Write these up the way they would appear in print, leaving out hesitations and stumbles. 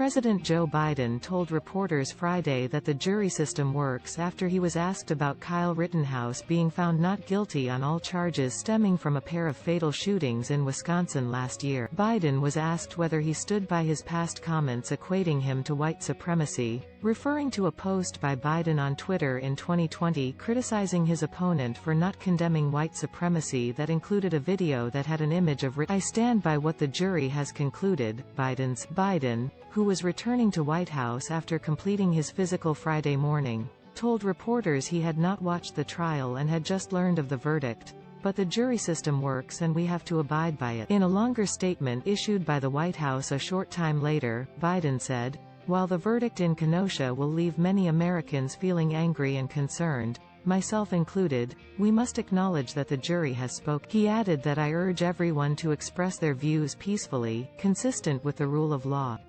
President Joe Biden told reporters Friday that the jury system works after he was asked about Kyle Rittenhouse being found not guilty on all charges stemming from a pair of fatal shootings in Wisconsin last year. Biden was asked whether he stood by his past comments equating him to white supremacy, referring to a post by Biden on Twitter in 2020 criticizing his opponent for not condemning white supremacy that included a video that had an image of I stand by what the jury has concluded. Biden, who was returning to White House after completing his physical Friday morning, told reporters he had not watched the trial and had just learned of the verdict. But the jury system works and we have to abide by it. In a longer statement issued by the White House a short time later, Biden said, "While the verdict in Kenosha will leave many Americans feeling angry and concerned, myself included, we must acknowledge that the jury has spoken." He added that I urge everyone to express their views peacefully, consistent with the rule of law.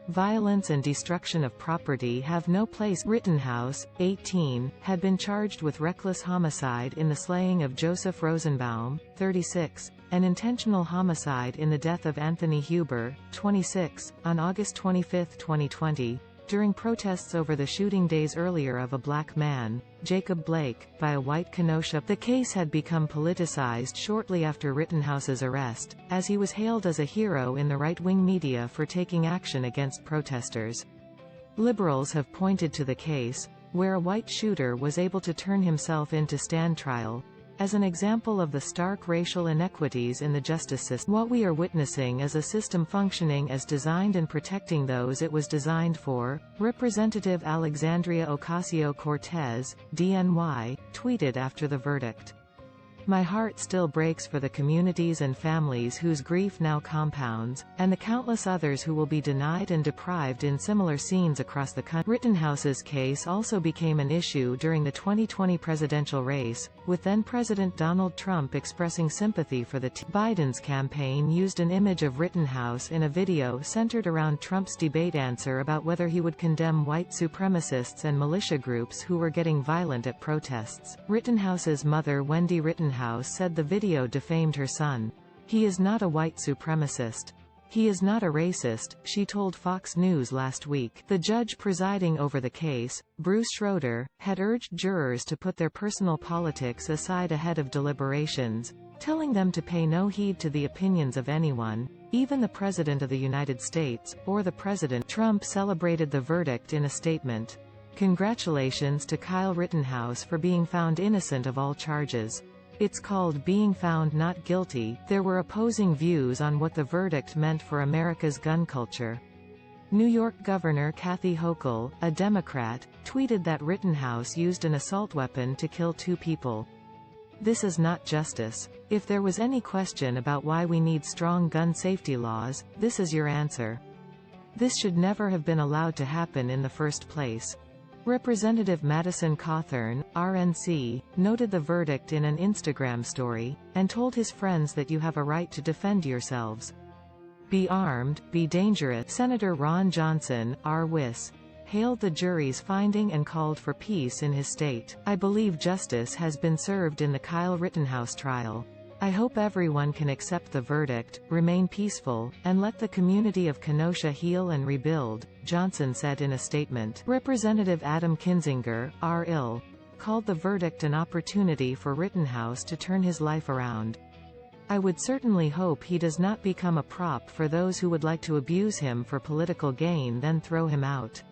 Violence and destruction of property have no place. Rittenhouse, 18, had been charged with reckless homicide in the slaying of Joseph Rosenbaum, 36, and intentional homicide in the death of Anthony Huber, 26, on August 25, 2020, during protests over the shooting days earlier of a black man, Jacob Blake, by a white Kenosha. The case had become politicized shortly after Rittenhouse's arrest, as he was hailed as a hero in the right-wing media for taking action against protesters. Liberals have pointed to the case, where a white shooter was able to turn himself in to stand trial, as an example of the stark racial inequities in the justice system. What we are witnessing is a system functioning as designed and protecting those it was designed for, Representative Alexandria Ocasio-Cortez, DNY, tweeted after the verdict. My heart still breaks for the communities and families whose grief now compounds, and the countless others who will be denied and deprived in similar scenes across the country. Rittenhouse's case also became an issue during the 2020 presidential race, with then-President Donald Trump expressing sympathy for the Biden's campaign used an image of Rittenhouse in a video centered around Trump's debate answer about whether he would condemn white supremacists and militia groups who were getting violent at protests. Rittenhouse's mother, Wendy Rittenhouse, said the video defamed her son. He is not a white supremacist. He is not a racist, she told Fox News last week. The judge presiding over the case, Bruce Schroeder, had urged jurors to put their personal politics aside ahead of deliberations, telling them to pay no heed to the opinions of anyone, even the President of the United States, or the President. Trump celebrated the verdict in a statement. Congratulations to Kyle Rittenhouse for being found innocent of all charges. It's called being found not guilty. There were opposing views on what the verdict meant for America's gun culture. New York Governor Kathy Hochul, a Democrat, tweeted that Rittenhouse used an assault weapon to kill 2 people. This is not justice. If there was any question about why we need strong gun safety laws, this is your answer. This should never have been allowed to happen in the first place. Representative Madison Cawthorn, RNC, noted the verdict in an Instagram story, and told his friends that you have a right to defend yourselves. Be armed, be dangerous. Senator Ron Johnson, R-Wis, hailed the jury's finding and called for peace in his state. I believe justice has been served in the Kyle Rittenhouse trial. I hope everyone can accept the verdict, remain peaceful, and let the community of Kenosha heal and rebuild, Johnson said in a statement. Representative Adam Kinzinger, R-IL, called the verdict an opportunity for Rittenhouse to turn his life around. I would certainly hope he does not become a prop for those who would like to abuse him for political gain then throw him out.